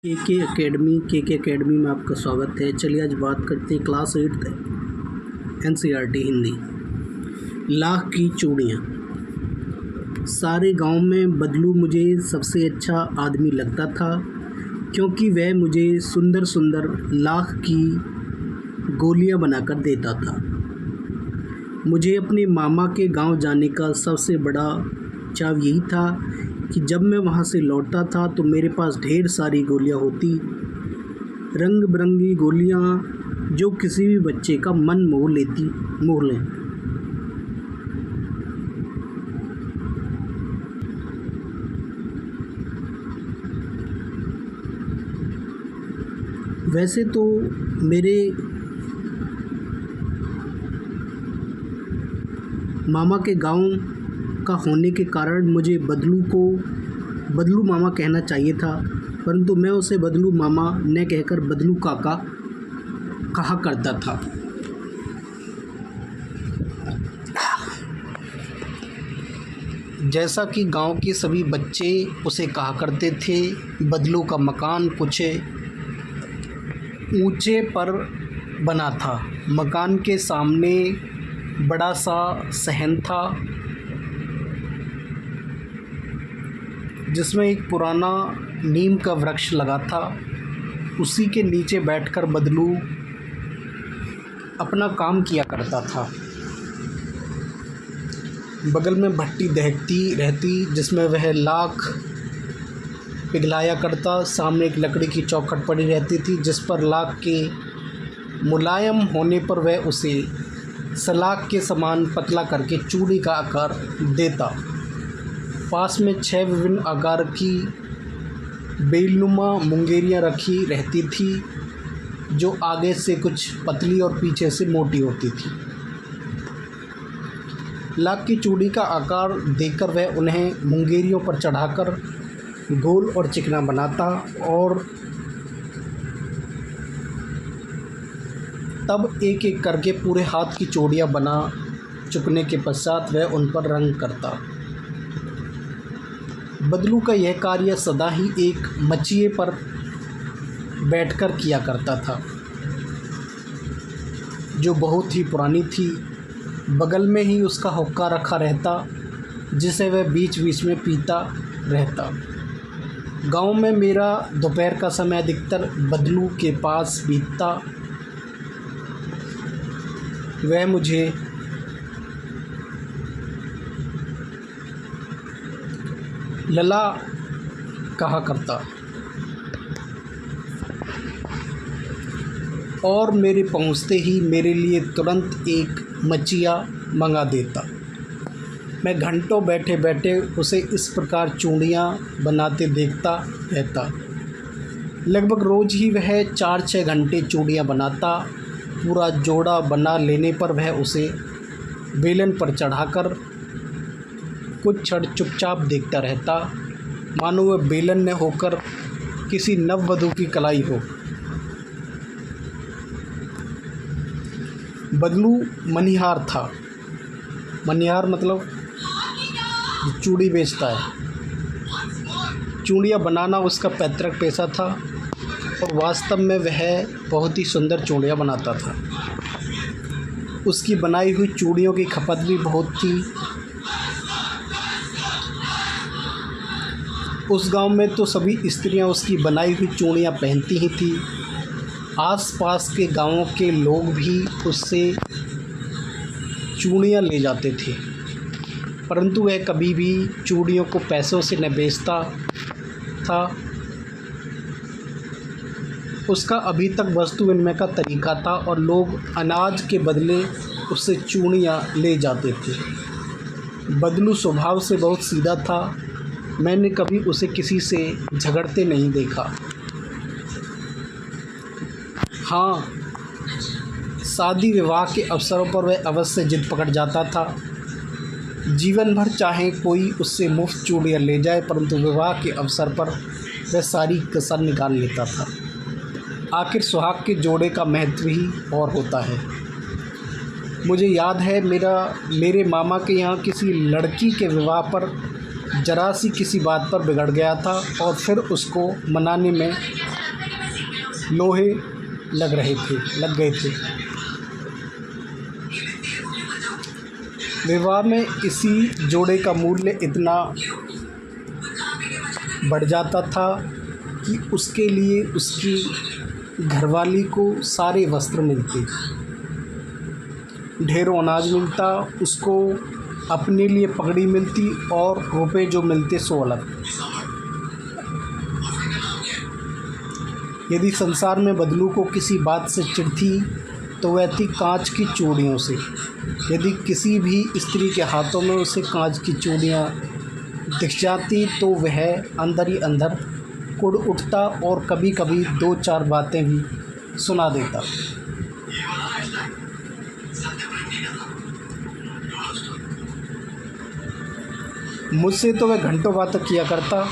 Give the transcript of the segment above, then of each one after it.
के के एकेडमी में आपका स्वागत है। चलिए आज बात करते हैं क्लास 8 एनसीईआरटी हिंदी। लाख की चूड़ियाँ। सारे गांव में बदलू मुझे सबसे अच्छा आदमी लगता था, क्योंकि वह मुझे सुंदर सुंदर लाख की गोलियां बनाकर देता था। मुझे अपने मामा के गांव जाने का सबसे बड़ा चाव यही था कि जब मैं वहां से लौटता था तो मेरे पास ढेर सारी गोलियां होती, रंग बिरंगी गोलियां जो किसी भी बच्चे का मन मोह लें। वैसे तो मेरे मामा के गांव का होने के कारण मुझे बदलू मामा कहना चाहिए था, परंतु मैं उसे बदलू मामा न कहकर बदलू काका कहा करता था। जैसा कि गांव के सभी बच्चे उसे कहा करते थे, बदलू का मकान कुछ ऊंचे पर बना था। मकान के सामने बड़ा सा सहन था, जिसमें एक पुराना नीम का वृक्ष लगा था। उसी के नीचे बैठकर बदलू अपना काम किया करता था। बगल में भट्टी दहकती रहती, जिसमें वह लाख पिघलाया करता। सामने एक लकड़ी की चौखट पड़ी रहती थी, जिस पर लाख के मुलायम होने पर वह उसे सलाख के समान पतला करके चूड़ी का आकार देता। पास में 6 विभिन्न आकार की बेलनुमा मुंगेरियाँ रखी रहती थी, जो आगे से कुछ पतली और पीछे से मोटी होती थी। लाख की चूड़ी का आकार देकर वह उन्हें मुंगेरियों पर चढ़ाकर गोल और चिकना बनाता, और तब एक एक करके पूरे हाथ की चूड़ियाँ बना चुकने के पश्चात वह उन पर रंग करता। बदलू का यह कार्य सदा ही एक मचिए पर बैठकर किया करता था, जो बहुत ही पुरानी थी। बगल में ही उसका हुक्का रखा रहता, जिसे वह बीच बीच में पीता रहता। गांव में मेरा दोपहर का समय अधिकतर बदलू के पास बीतता। वह मुझे लला कहा करता और मेरे पहुंचते ही मेरे लिए तुरंत एक मचिया मंगा देता। मैं घंटों बैठे बैठे उसे इस प्रकार चूड़ियाँ बनाते देखता रहता। लगभग रोज़ ही वह 4-6 घंटे चूड़ियाँ बनाता। पूरा जोड़ा बना लेने पर वह उसे बेलन पर चढ़ाकर कुछ क्षण चुपचाप देखता रहता, मानो वह बेलन न होकर किसी नववधू की कलाई हो। बदलू मनिहार था। मनिहार मतलब चूड़ी बेचता है। चूड़ियाँ बनाना उसका पैतृक पेशा था, और वास्तव में वह बहुत ही सुंदर चूड़ियाँ बनाता था। उसकी बनाई हुई चूड़ियों की खपत भी बहुत थी। उस गांव में तो सभी स्त्रियां उसकी बनाई हुई चूड़ियाँ पहनती ही थी। आसपास के गांवों के लोग भी उससे चूड़ियाँ ले जाते थे, परंतु वह कभी भी चूड़ियों को पैसों से न बेचता था। उसका अभी तक वस्तु विनिमय का तरीका था, और लोग अनाज के बदले उससे चूड़ियाँ ले जाते थे। बदलू स्वभाव से बहुत सीधा था। मैंने कभी उसे किसी से झगड़ते नहीं देखा। हाँ, शादी विवाह के अवसरों पर वह अवश्य जिद पकड़ जाता था। जीवन भर चाहे कोई उससे मुफ्त चूड़ियाँ ले जाए, परंतु विवाह के अवसर पर वह सारी कसर निकाल लेता था। आखिर सुहाग के जोड़े का महत्व ही और होता है। मुझे याद है मेरे मामा के यहाँ किसी लड़की के विवाह पर जरा सी किसी बात पर बिगड़ गया था, और फिर उसको मनाने में लोहे लग गए थे। विवाह में इसी जोड़े का मूल्य इतना बढ़ जाता था कि उसके लिए उसकी घरवाली को सारे वस्त्र मिलते, ढेरों अनाज मिलता, उसको अपने लिए पगड़ी मिलती और रुपए जो मिलते सो अलग। यदि संसार में बदलू को किसी बात से चिढ़ थी तो वह थी कांच की चूड़ियों से। यदि किसी भी स्त्री के हाथों में उसे कांच की चूड़ियाँ दिख जाती तो वह अंदर ही अंदर कुढ़ उठता और कभी कभी 2-4 बातें भी सुना देता। मुझसे तो वह घंटों बातें किया करता,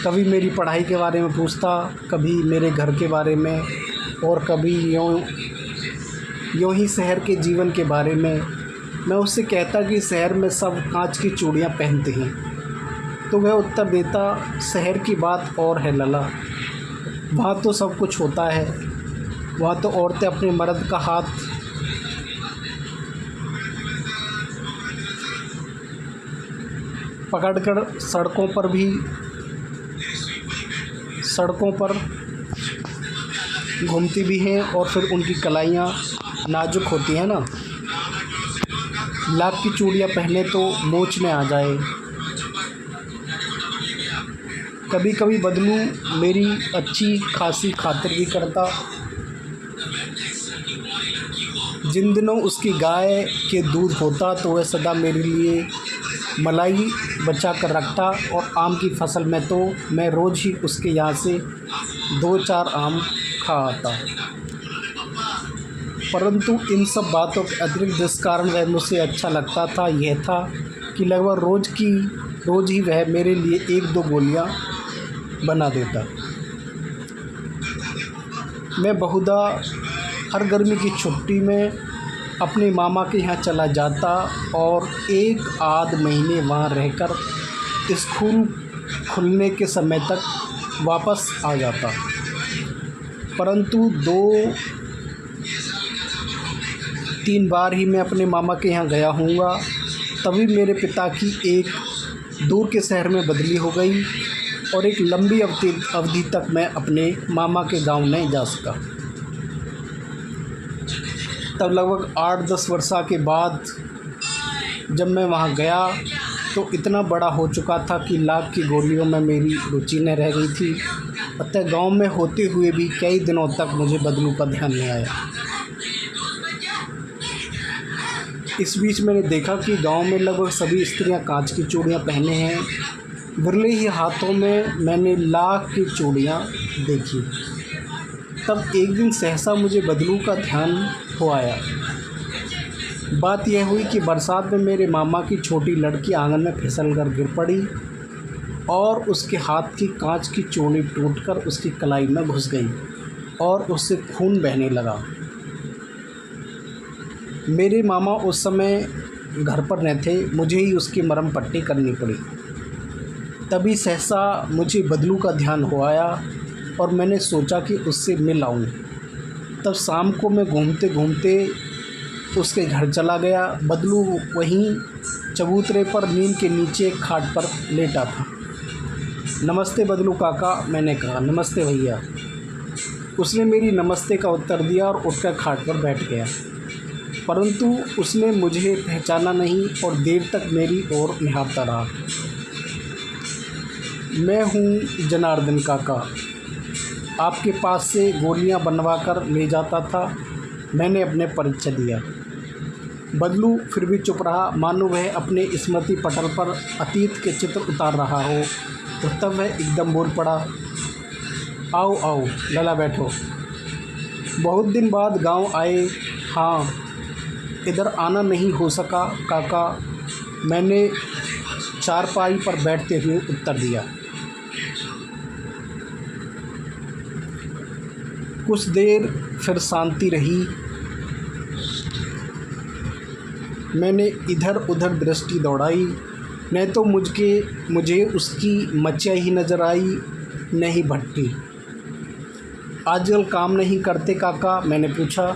कभी मेरी पढ़ाई के बारे में पूछता, कभी मेरे घर के बारे में, और कभी यूँ ही शहर के जीवन के बारे में। मैं उससे कहता कि शहर में सब कांच की चूड़ियाँ पहनते हैं, तो वह उत्तर देता, शहर की बात और है लला, वहाँ तो सब कुछ होता है, वहाँ तो औरतें अपने मर्द का हाथ पकड़कर सड़कों पर घूमती भी हैं, और फिर उनकी कलाइयाँ नाजुक होती हैं ना। लाख की चूड़ियाँ पहने तो मोच में आ जाए। कभी कभी बदलू मेरी अच्छी खासी खातिर भी करता। जिन दिनों उसकी गाय के दूध होता तो वह सदा मेरे लिए मलाई बचा कर रखता, और आम की फसल में तो मैं रोज़ ही उसके यहाँ से 2-4 आम खा आता। परंतु इन सब बातों के अतिरिक्त जिस कारण वह मुझसे अच्छा लगता था यह था कि लगभग रोज़ ही वह मेरे लिए 1-2 गोलियां बना देता। मैं बहुधा हर गर्मी की छुट्टी में अपने मामा के यहाँ चला जाता और 1 महीने वहाँ रहकर स्कूल खुलने के समय तक वापस आ जाता। परंतु 2-3 बार ही मैं अपने मामा के यहाँ गया हूँगा, तभी मेरे पिता की एक दूर के शहर में बदली हो गई और एक लंबी अवधि तक मैं अपने मामा के गांव नहीं जा सका। तब लगभग 8-10 वर्ष के बाद जब मैं वहाँ गया तो इतना बड़ा हो चुका था कि लाख की गोलियों में मेरी रुचि न रह गई थी। अतः गांव में होते हुए भी कई दिनों तक मुझे बदलू का ध्यान नहीं आया। इस बीच मैंने देखा कि गांव में लगभग सभी स्त्रियां कांच की चूड़ियां पहने हैं। विरले ही हाथों में मैंने लाख की चूड़ियां देखी। तब एक दिन सहसा मुझे बदलू का ध्यान हो आया। बात यह हुई कि बरसात में मेरे मामा की छोटी लड़की आंगन में फिसलकर गिर पड़ी और उसके हाथ की कांच की चूड़ी टूटकर उसकी कलाई में घुस गई और उससे खून बहने लगा। मेरे मामा उस समय घर पर न थे, मुझे ही उसकी मरहम पट्टी करनी पड़ी। तभी सहसा मुझे बदलू का ध्यान हो आया और मैंने सोचा कि उससे मिल आऊँ। तब शाम को मैं घूमते घूमते उसके घर चला गया। बदलू वहीं चबूतरे पर नीम के नीचे खाट पर लेटा था। नमस्ते बदलू काका, मैंने कहा। नमस्ते भैया। उसने मेरी नमस्ते का उत्तर दिया और उठकर खाट पर बैठ गया, परंतु उसने मुझे पहचाना नहीं और देर तक मेरी ओर निहारता रहा। मैं हूँ जनार्दन काका, आपके पास से गोलियां बनवा कर ले जाता था, मैंने अपने परिचय दिया। बदलू फिर भी चुप रहा, मानो वह अपने स्मृति पटल पर अतीत के चित्र उतार रहा हो। तो तब वह एकदम बोल पड़ा, आओ आओ लला, बैठो। बहुत दिन बाद गांव आए? हाँ, इधर आना नहीं हो सका काका, मैंने चारपाई पर बैठते हुए उत्तर दिया। कुछ देर फिर शांति रही। मैंने इधर उधर दृष्टि दौड़ाई, न तो मुझे उसकी मचिया ही नज़र आई, न ही भट्टी। आजकल काम नहीं करते काका? मैंने पूछा।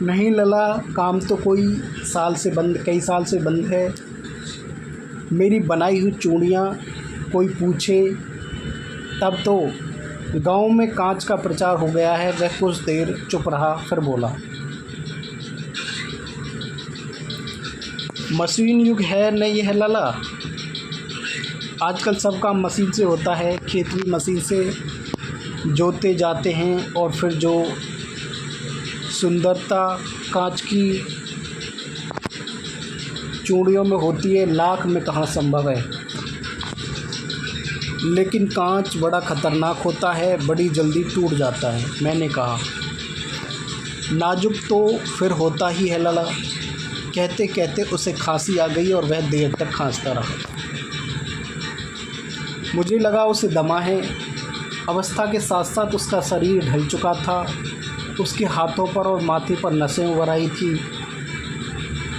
नहीं लला, काम तो कई साल से बंद है। मेरी बनाई हुई चूड़ियाँ कोई पूछे तब तो गांव में कांच का प्रचार हो गया है। वह कुछ देर चुप रहा, फिर बोला, मशीन युग है न यह लला। आजकल सब काम मशीन से होता है। खेत भी मशीन से जोते जाते हैं और फिर जो सुंदरता कांच की चूड़ियों में होती है, लाख में कहाँ संभव है। लेकिन कांच बड़ा खतरनाक होता है, बड़ी जल्दी टूट जाता है। मैंने कहा, नाजुक तो फिर होता ही है लला। कहते कहते उसे खांसी आ गई और वह देर तक खांसता रहा। मुझे लगा उसे दमा है। अवस्था के साथ साथ उसका शरीर ढल चुका था। उसके हाथों पर और माथे पर नसें उभर आई थी।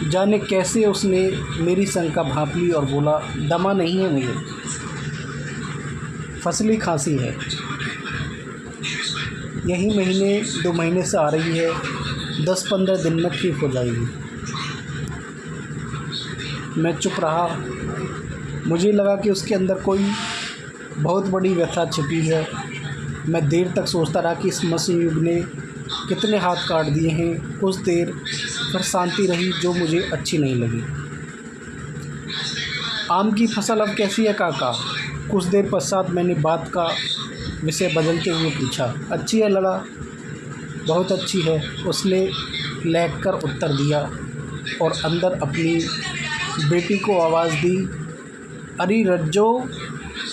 जाने कैसे उसने मेरी शंका भांप ली और बोला, दमा नहीं है मुझे, फसली खांसी है। यही महीने 2 महीने से आ रही है। 10-15 दिन में ठीक हो जाएगी। मैं चुप रहा। मुझे लगा कि उसके अंदर कोई बहुत बड़ी व्यथा छिपी है। मैं देर तक सोचता रहा कि इस मशीन युग ने कितने हाथ काट दिए हैं। कुछ देर फिर शांति रही जो मुझे अच्छी नहीं लगी। आम की फसल अब कैसी है काका? कुछ देर पश्चात मैंने बात का विषय बदलते हुए पूछा। अच्छी है लला, बहुत अच्छी है, उसने लहक कर उत्तर दिया और अंदर अपनी बेटी को आवाज़ दी। अरे रज्जो,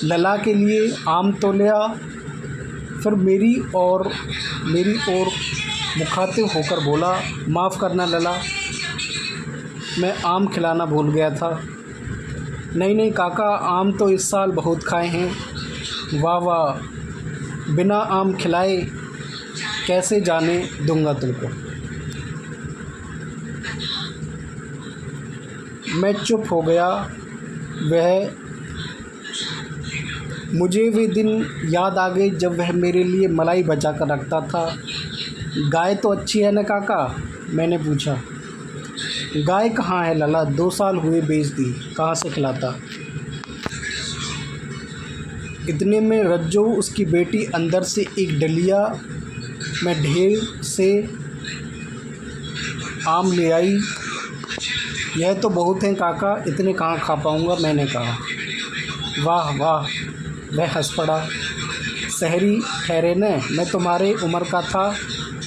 लला के लिए आम तो ले आ। फिर मेरी ओर मुखातिब होकर बोला, माफ़ करना लला, मैं आम खिलाना भूल गया था। नहीं काका, आम तो इस साल बहुत खाए हैं। वाह वाह, बिना आम खिलाए कैसे जाने दूंगा तुमको। मैं चुप हो गया। मुझे वे दिन याद आ गए जब वह मेरे लिए मलाई बचा कर रखता था। गाय तो अच्छी है न काका? मैंने पूछा। गाय कहाँ है लला, 2 साल हुए बेच दी, कहाँ से खिलाता। इतने में रज्जो उसकी बेटी अंदर से एक डलिया में ढेर से आम ले आई। यह तो बहुत हैं काका, इतने कहाँ खा पाऊँगा, मैंने कहा। वाह वाह, वह हंस पड़ा। शहरी ठहरे न, मैं तुम्हारे उम्र का था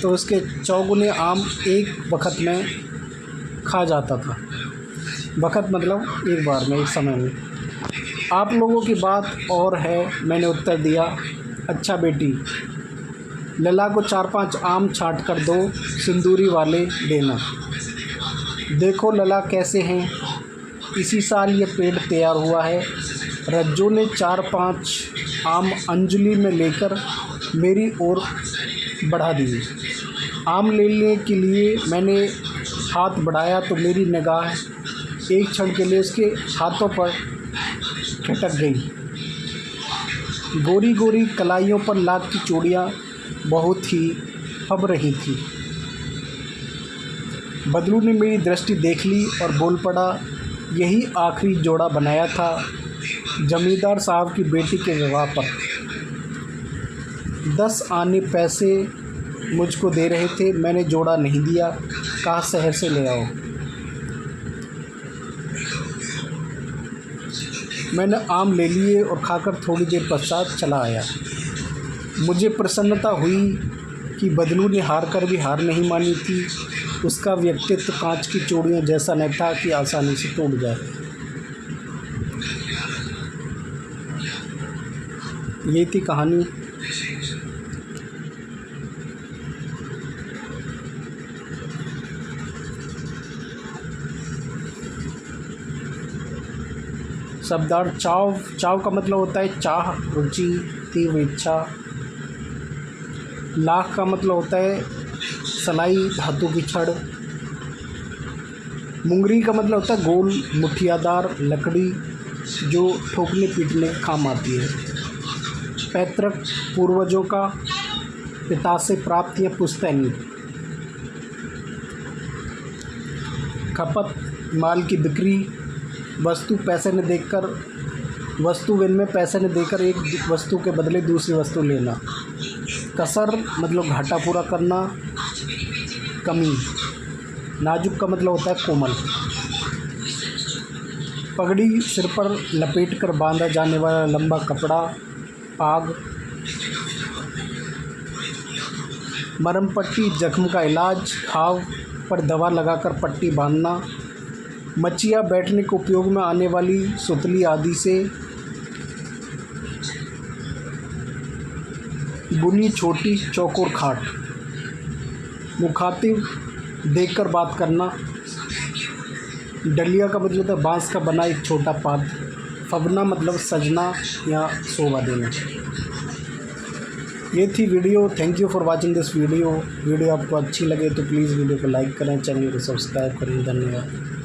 तो उसके 4 गुने आम एक वक्त में खा जाता था। वक्त मतलब एक बार में, एक समय में। आप लोगों की बात और है, मैंने उत्तर दिया। अच्छा बेटी, लला को 4-5 आम छांट कर 2 सिंदूरी वाले देना। देखो लला कैसे हैं, इसी साल ये पेड़ तैयार हुआ है। रज्जू ने 4-5 आम अंजलि में लेकर मेरी ओर बढ़ा दिए। आम लेने के लिए मैंने हाथ बढ़ाया तो मेरी निगाह एक क्षण के लिए उसके हाथों पर खटक गई। गोरी गोरी कलाइयों पर लाख की चूड़ियाँ बहुत ही फब रही थी। बदलू ने मेरी दृष्टि देख ली और बोल पड़ा, यही आखिरी जोड़ा बनाया था जमींदार साहब की बेटी के विवाह पर। 10 आने पैसे मुझको दे रहे थे, मैंने जोड़ा नहीं दिया, कहा शहर से ले आओ। मैंने आम ले लिए और खाकर थोड़ी देर पश्चात चला आया। मुझे प्रसन्नता हुई कि बदलू ने हार कर भी हार नहीं मानी थी। उसका व्यक्तित्व कांच की चूड़ियों जैसा न था कि आसानी से टूट जाए। ये थी कहानी। शब्दार्थ चाव। चाव का मतलब होता है चाह, रुचि, तीव्र इच्छा। लाख का मतलब होता है सलाई, धातु की छड़। मुंगरी का मतलब होता है गोल मुठियादार लकड़ी जो ठोकने पीटने काम आती है। पैतृक पूर्वजों का पिता से प्राप्त या पुश्तैनी। खपत माल की बिक्री, वस्तु विनिमय पैसे न देकर एक वस्तु के बदले दूसरी वस्तु लेना। कसर मतलब घाटा पूरा करना। कमी, नाजुक का मतलब होता है कोमल। पगड़ी, सिर पर लपेट कर बांधा जाने वाला लंबा कपड़ा, पाग। मरहम पट्टी, जख्म का इलाज, घाव पर दवा लगाकर पट्टी बांधना। मचिया, बैठने के उपयोग में आने वाली सुतली आदि से। बुनी, छोटी, चौकोर खाट। मुखातिब, देखकर बात करना। डलिया का मतलब होता है बांस का बना एक छोटा पात्र। फबना मतलब सजना या शोभा देना। ये थी video. Thank you for watching this video. Video आपको अच्छी लगे तो प्लीज़ वीडियो को लाइक करें, चैनल को सब्सक्राइब करें। धन्यवाद।